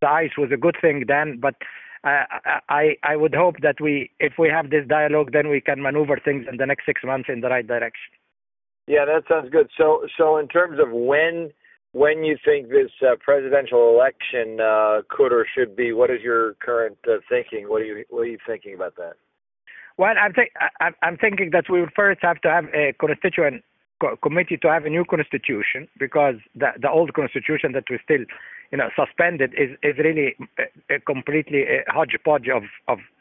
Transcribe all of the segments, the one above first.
the ice was a good thing then, but I would hope that if we have this dialogue, then we can maneuver things in the next 6 months in the right direction. Yeah, that sounds good. So in terms of when you think this presidential election could or should be, what is your current thinking? What are you thinking about that? Well, I'm thinking that we would first have to have a constituent committee to have a new constitution, because the old constitution that we still suspended is really a completely hodgepodge of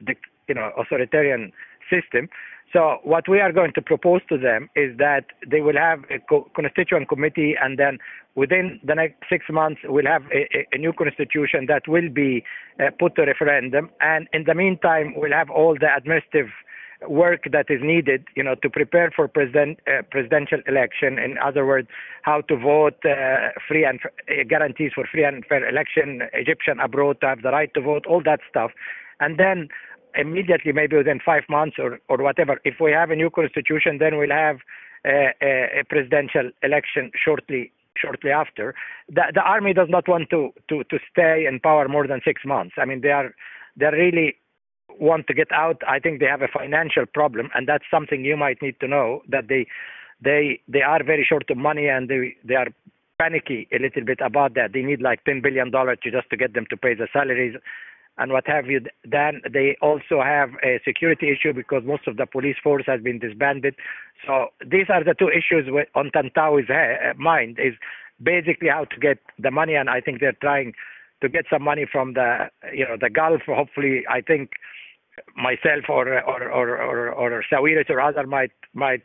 the authoritarian system. So what we are going to propose to them is that they will have a constituent committee, and then within the next 6 months we'll have a new constitution that will be put to referendum. And in the meantime, we'll have all the administrative work that is needed, to prepare for presidential election. In other words, how to vote, free and guarantees for free and fair election, Egyptian abroad to have the right to vote, all that stuff. And then immediately, maybe within 5 months or whatever, if we have a new constitution, then we'll have a presidential election shortly after. The army does not want to stay in power more than 6 months. I mean, they really want to get out. I think they have a financial problem, and that's something you might need to know, that they are very short of money, and they are panicky a little bit about that. They need like $10 billion just to get them to pay the salaries and what have you. Then they also have a security issue, because most of the police force has been disbanded. So these are the two issues on Tantawi's mind, is basically how to get the money, and I think they're trying to get some money from the Gulf. Hopefully, I think myself or Sawiris or other might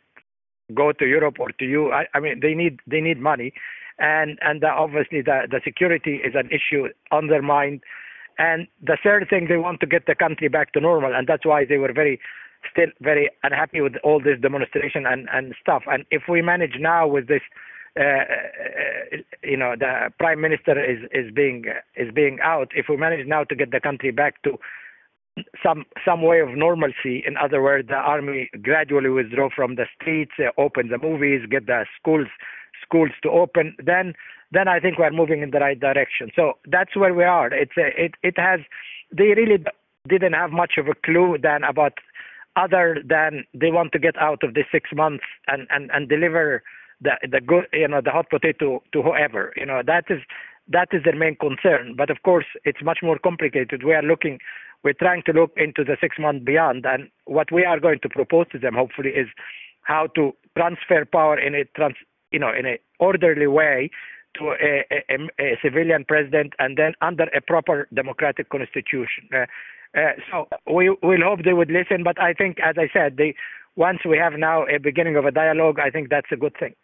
go to Europe or to you. I mean, they need money, and obviously the security is an issue on their mind. And the third thing, they want to get the country back to normal, and that's why they were still very unhappy with all this demonstration and stuff. And if we manage now with this, the prime minister is being out. If we manage now to get the country back to some way of normalcy, in other words, the army gradually withdraw from the streets, open the movies, get the schools to open, then I think we're moving in the right direction. So that's where we are. They really didn't have much of a clue other than they want to get out of this 6 months and deliver the good, the hot potato to whoever. That is their main concern. But of course, it's much more complicated. We're trying to look into the 6 months beyond, and what we are going to propose to them, hopefully, is how to transfer power in a orderly way to a civilian president, and then under a proper democratic constitution. So we'll hope they would listen. But I think, as I said, once we have now a beginning of a dialogue, I think that's a good thing.